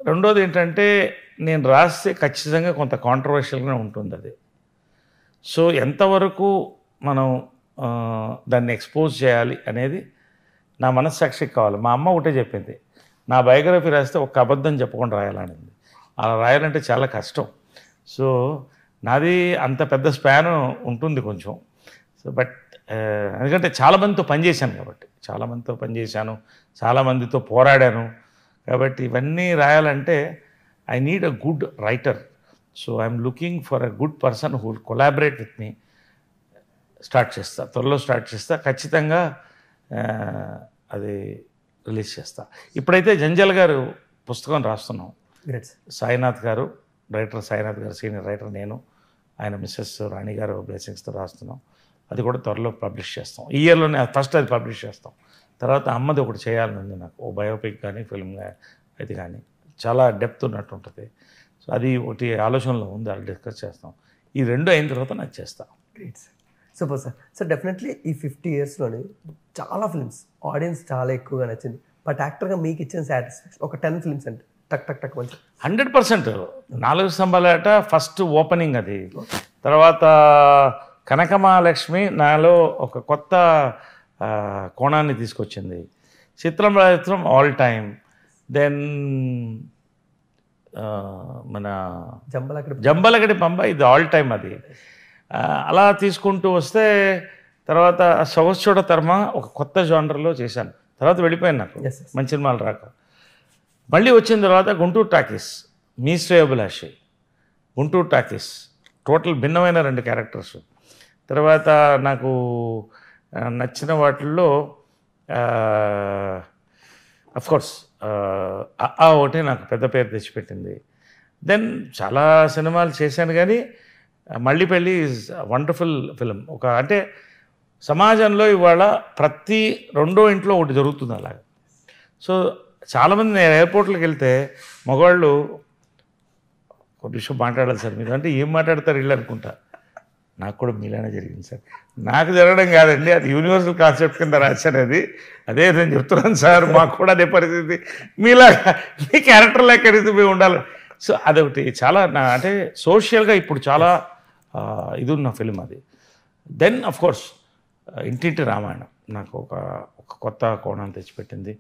రెండోది ఏంటంటే నేను రాస్తే ఖచ్చితంగా కొంత కాంట్రవర్షియల్గా ఉంటుంది అది. సో ఎంతవరకు మనం దాన్ని ఎక్స్పోజ్ చేయాలి అనేది నా మనస్సాక్షికి కావాలి. మా అమ్మ ఒకటే చెప్పింది, నా బయోగ్రఫీ రాస్తే ఒక అబద్ధం చెప్పకుండా రాయాలనింది. అలా రాయాలంటే చాలా కష్టం. సో నాది అంత పెద్ద స్పాన్ ఉంటుంది కొంచెం. సో బట్ ఎందుకంటే చాలామందితో పనిచేశాను కాబట్టి, చాలామందితో పోరాడాను కాబట్టి ఇవన్నీ రాయాలంటే I need a good writer. So I'm looking for a good person who will collaborate with me. త్వరలో స్టార్ట్ చేస్తా. ఖచ్చితంగా అది రిలీజ్ చేస్తా. ఇప్పుడైతే జంజల్ గారు పుస్తకం రాస్తున్నాం. సాయినాథ్ గారు, రైటర్ సాయినాథ్ గారు, సీనియర్ రైటర్, నేను, ఆయన మిస్సెస్ రాణి గారు బ్లెస్సింగ్స్తో రాస్తున్నాం. అది కూడా త్వరలో పబ్లిష్ చేస్తాం. ఈ ఇయర్లోనే ఫస్ట్ అది పబ్లిష్ చేస్తాం. తర్వాత అమ్మది ఒకటి చేయాలని ఉంది నాకు, ఓ బయోపిక్ కానీ ఫిల్మ్ అది కానీ, చాలా డెప్త్ ఉన్నట్టు ఉంటుంది. సో అది ఒకటి ఆలోచనలో ఉంది, అది డిస్కస్ చేస్తాం. ఈ రెండు అయిన తర్వాత నాకు చేస్తాం. Great sir, super sir. So definitely ఈ 50 yearsలోని చాలా ఫిల్మ్స్ ఆడియన్స్ చాలా ఎక్కువగా నచ్చింది. బట్ యాక్టర్గా మీకు ఇచ్చిన సాటిస్ఫాక్షన్ ఒక 10 films అంటే టక్ మంచి 100%. 4 స్తంభాలాట ఫస్ట్ ఓపెనింగ్ అది. తర్వాత కనకమహాలక్ష్మి నాలో ఒక కొత్త కోణాన్ని తీసుకొచ్చింది. చిత్రం ఆల్ టైమ్. దెన్ మన జంబలగడి పంబ, ఇది ఆల్ టైమ్ అది. అలా తీసుకుంటూ వస్తే తర్వాత సొగస్చూడ తర్మ ఒక కొత్త జానర్లో చేశాను. తర్వాత వెళ్ళిపోయాను నాకు మంచి సినిమాలు రాక. మళ్ళీ వచ్చిన తర్వాత గుంటూరు టాకీస్, మీ శ్రేయోభిలాషి, గుంటూరు టాకీస్, టోటల్ భిన్నమైన 2 క్యారెక్టర్స్. తర్వాత నాకు నచ్చిన వాటిల్లో అఫ్కోర్స్ ఒకటే నాకు పెద్ద పేరు తెచ్చిపెట్టింది. దెన్ చాలా సినిమాలు చేశాను కానీ మళ్ళీ పెళ్ళి ఈజ్ వండర్ఫుల్ ఫిలిం. ఒక అంటే సమాజంలో ఇవాళ ప్రతి రెండో ఇంట్లో ఒకటి జరుగుతుంది అలాగా. సో చాలామంది నేను ఎయిర్పోర్ట్లోకి వెళ్తే మగవాళ్ళు ఒక విషయం మాట్లాడాలి సార్ మీరు అంటే, ఏం మాట్లాడతారు వీళ్ళు అనుకుంటా. నాకు కూడా మీలానే జరిగింది సార్. నాకు జరగడం కాదండి, అది యూనివర్సల్ కాన్సెప్ట్ కింద రాశాను. అదే నేను చెప్తున్నాను సార్, మాకు కూడా అదే పరిస్థితి, మీలాగా మీ క్యారెక్టర్ లెక్క మేము ఉండాలి. సో అదొకటి చాలా అంటే సోషల్గా ఇప్పుడు చాలా ఇది ఉన్న ఫిలిం అది. దెన్ అఫ్కోర్స్ ఇంటింటి రామాయణం నాకు ఒక కొత్త కోణాన్ని తెచ్చిపెట్టింది.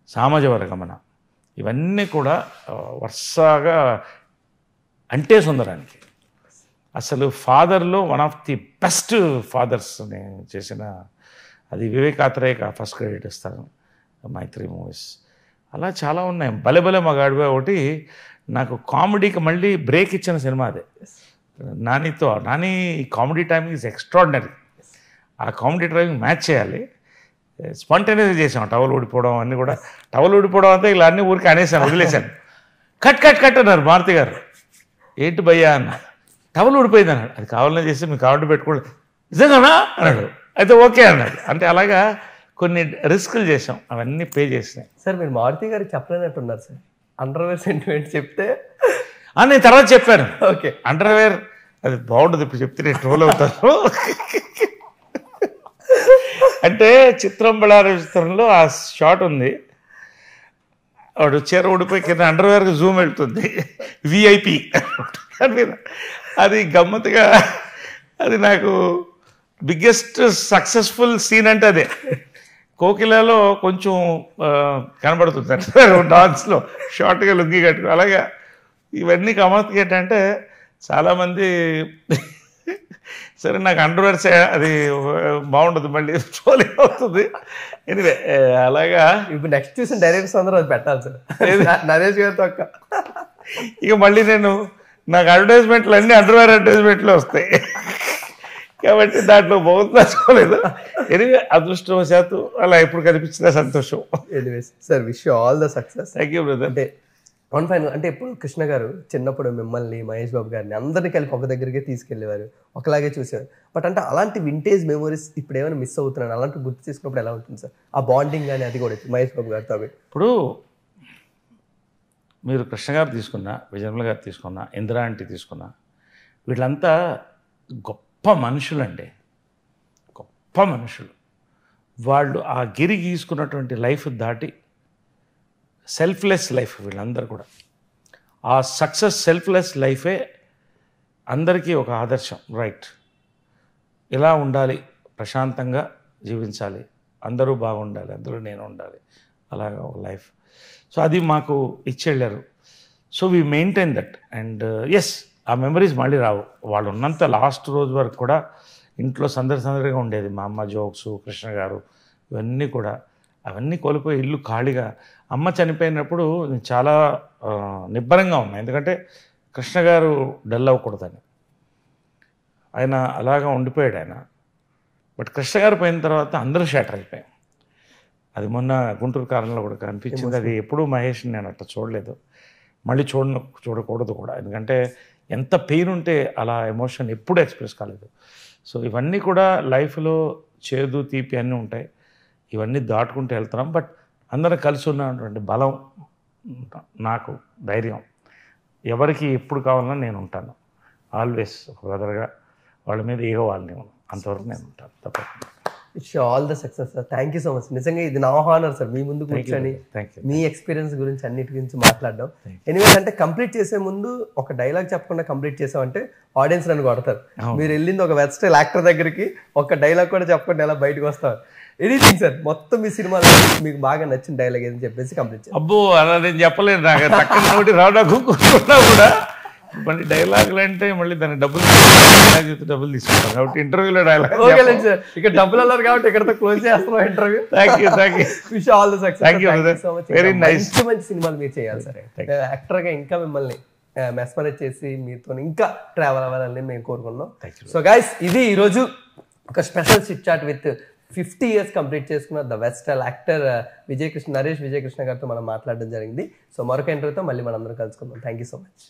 సామాజ గమన, ఇవన్నీ కూడా వరుసగా అంటే సుందరానికి అసలు ఫాదర్లో one of the best fathers నేను చేసిన అది వివేకాత్రేయ ఫస్ట్ క్రెడిట్ ఇస్తాను. మైత్రి మూవీస్ అలా చాలా ఉన్నాయి. భలే మగాడివే ఒకటి నాకు కామెడీకి మళ్ళీ బ్రేక్ ఇచ్చిన సినిమా అదే. Nani comedy timing is extraordinary. ఆ కామెడీ టైమింగ్ మ్యాచ్ చేయాలి. స్పాంటేనియస్గా చేసాం. టవల్ ఊడిపోవడం అన్నీ కూడా, టవల్ ఊడిపోవడం అంతా ఇలా అన్నీ ఊరికి అనేసాను, వదిలేశాను. కట్ అన్నారు మారుతి గారు. ఏంటి భయ్యా అన్న, టవల్ ఊడిపోయింది అన్నాడు. అది కావాలని చేసి మీకు కావాలంటే పెట్టుకోండి. నిజంగానా అన్నాడు. అయితే ఓకే అన్నాడు. అంటే అలాగా కొన్ని రిస్కులు చేసాం, అవన్నీ పే చేసినాయి. సార్ మీరు మారుతి గారికి చెప్పలేనట్టున్నారు సార్, అండర్వేర్ సెంటిమెంట్ చెప్తే. నేను తర్వాత చెప్పాను. ఓకే, అండర్వేర్ అది బాగుంటుంది, ఇప్పుడు చెప్తే నేను ట్రోల్ అవుతాను. అంటే చిత్రం బళార చిత్రంలో ఆ షాట్ ఉంది, వాడు చీర ఊడిపోయి కింద అండర్వేర్కి జూమ్ వెళ్తుంది, విఐపి అది గమ్మత్తుగా. అది నాకు బిగ్గెస్ట్ సక్సెస్ఫుల్ సీన్ అంటే అదే. కోకిలలో కొంచెం కనబడుతుంది డాన్స్లో షార్ట్గా లుంగి కట్టుకు. అలాగా ఇవన్నీ గమ్మత్తుగా ఏంటంటే చాలామంది సరే నాకు అండర్వేర్ అది బాగుంటుంది, మళ్ళీ ట్రోల్ అవుతుంది. ఎనివే అలాగా ఇప్పుడు నెక్స్ట్ చూసిన డైరెక్టర్స్ అందరూ అది పెట్టాలి సార్, నరేష్ గారితో ఒక్క. ఇక మళ్ళీ నాకు అడ్వర్టైజ్మెంట్లు అన్నీ అండర్వేర్ అడ్వర్టైజ్మెంట్లు వస్తాయి కాబట్టి దాంట్లో బాగుంది. ఎనివే అదృష్టవశాత్తు అలా ఎప్పుడు కనిపించినా సంతోషం. Anyways sir, wish you all the success. Thank you brother. అంటే వన్ ఫైన్ అంటే ఇప్పుడు కృష్ణ గారు చిన్నప్పుడు మిమ్మల్ని మహేష్ బాబు గారిని అందరినీ కలిపి ఒక దగ్గరికి తీసుకెళ్లేవారు, ఒకలాగే చూసేవారు. బట్ అంటే అలాంటి వింటేజ్ మెమరీస్ ఇప్పుడు ఏమైనా మిస్ అవుతున్నాను, అలాంటి గుర్తు చేసుకున్నప్పుడు ఎలా ఉంటుంది సార్ ఆ బాండింగ్ కానీ? అది కూడా మహేష్ బాబు గారితో ఇప్పుడు మీరు కృష్ణ గారు తీసుకున్నా, విజయమ్మ గారు తీసుకున్నా, ఇందిరా ఆంటీ తీసుకున్నా, వీళ్ళంతా గొప్ప మనుషులండి, గొప్ప మనుషులు. వాళ్ళు ఆ గిరి గీసుకున్నటువంటి లైఫ్ దాటి సెల్ఫ్లెస్ లైఫ్ వీళ్ళందరూ కూడా. ఆ సక్సెస్ సెల్ఫ్లెస్ లైఫే అందరికీ ఒక ఆదర్శం. రైట్, ఇలా ఉండాలి, ప్రశాంతంగా జీవించాలి, అందరూ బాగుండాలి, అందులో నేను ఉండాలి, అలాగా ఒక లైఫ్. సో అది మాకు ఇచ్చెళ్ళారు. So we maintain that. And yes, ఆ మెమరీస్ మళ్ళీ రావు. వాళ్ళు ఉన్నంత లాస్ట్ రోజు వరకు కూడా ఇంట్లో సందడిగా ఉండేది. మా అమ్మ జోక్స్, కృష్ణ గారు, ఇవన్నీ కూడా. అవన్నీ కోల్పోయి ఇల్లు ఖాళీగా. అమ్మ చనిపోయినప్పుడు నేను చాలా నిబ్బరంగా ఉన్నా, ఎందుకంటే కృష్ణ గారు డల్ అవ్వకూడదని. ఆయన అలాగా ఉండిపోయాడు ఆయన. బట్ కృష్ణ గారు పోయిన తర్వాత అందరూ షాటర్ అయిపోయాం. అది మొన్న గుంటూరు కాలంలో కూడా కనిపించింది. అది ఎప్పుడూ మహేష్ని నేను అట్లా చూడలేదు, మళ్ళీ చూడకూడదు కూడా. ఎందుకంటే ఎంత పెయిన్ ఉంటే అలా ఎమోషన్ ఎప్పుడు ఎక్స్ప్రెస్ కాలేదు. సో ఇవన్నీ కూడా లైఫ్లో చేదు తీపి అన్నీ ఉంటాయి. ఇవన్నీ దాటుకుంటూ వెళ్తున్నాం. బట్ అందరం కలిసి ఉన్నటువంటి బలం, నాకు ధైర్యం, ఎవరికి ఎప్పుడు కావాలన్నా నేను ఉంటాను. ఆల్వేస్ ఒక బ్రదర్గా వాళ్ళ మీద ఏగో వాళ్ళని అంతవరకు నేను ఉంటాను తప్పకుండా. Wish all the success sir. Thank you so much. నిజంగా ఇది నా హానర్ సార్, మీ ముందు కూర్చొని మీ ఎక్స్పీరియన్స్ గురించి అన్నిటి గురించి మాట్లాడడం. ఎనీవేస్ అంటే కంప్లీట్ చేసే ముందు ఒక డైలాగ్ చెప్పకుండా కంప్లీట్ చేసామంటే ఆడియన్స్ నన్ను కొడతారు. మీరు వెళ్ళింది ఒక వెబ్ స్టైల్ యాక్టర్ దగ్గరికి, ఒక డైలాగ్ కూడా చెప్పకుండా ఎలా బయటకు వస్తారు? ఎనీథింగ్ సార్, మొత్తం మీ సినిమాలో మీకు బాగా నచ్చిన డైలాగ్ ఏదని చెప్పేసి కంప్లీట్ చేయాలి. అబ్బో అలా నేను చెప్పలేను, నాకు తక్కువ నోటి రావడా కూడా. మళ్ళీ డైలాగులు అంటే మళ్ళీ దానికి డబ్బులు తీసుకుంటాను కాబట్టి ఇంటర్వ్యూలో డైలాగ్. ఓకే సార్, ఇక్కడ డబ్బులు అన్నారు కాబట్టి ఇక్కడతో క్లోజ్ చేస్తున్నాం interview. Thank you. Wish all the success. Thank you so much. Very nice. మంచి సినిమాలు మీరు చేయాలి సార్. యాక్టర్గా ఇంకా మిమ్మల్ని మెస్మరైజ్ చేసి మీతో ఇంకా ట్రావెల్ అవ్వాలని మేము కోరుకున్నాం. సో గైస్, ఇది ఈరోజు ఒక special chit chat with 50 years complete చేసుకున్న the versatile actor Naresh Vijayakrishna గారితో మనం మాట్లాడడం జరిగింది. సో మరొక ఇంటర్వ్యూతో మళ్ళీ మనం అందరం కలుసుకుందాం. Thank you so much.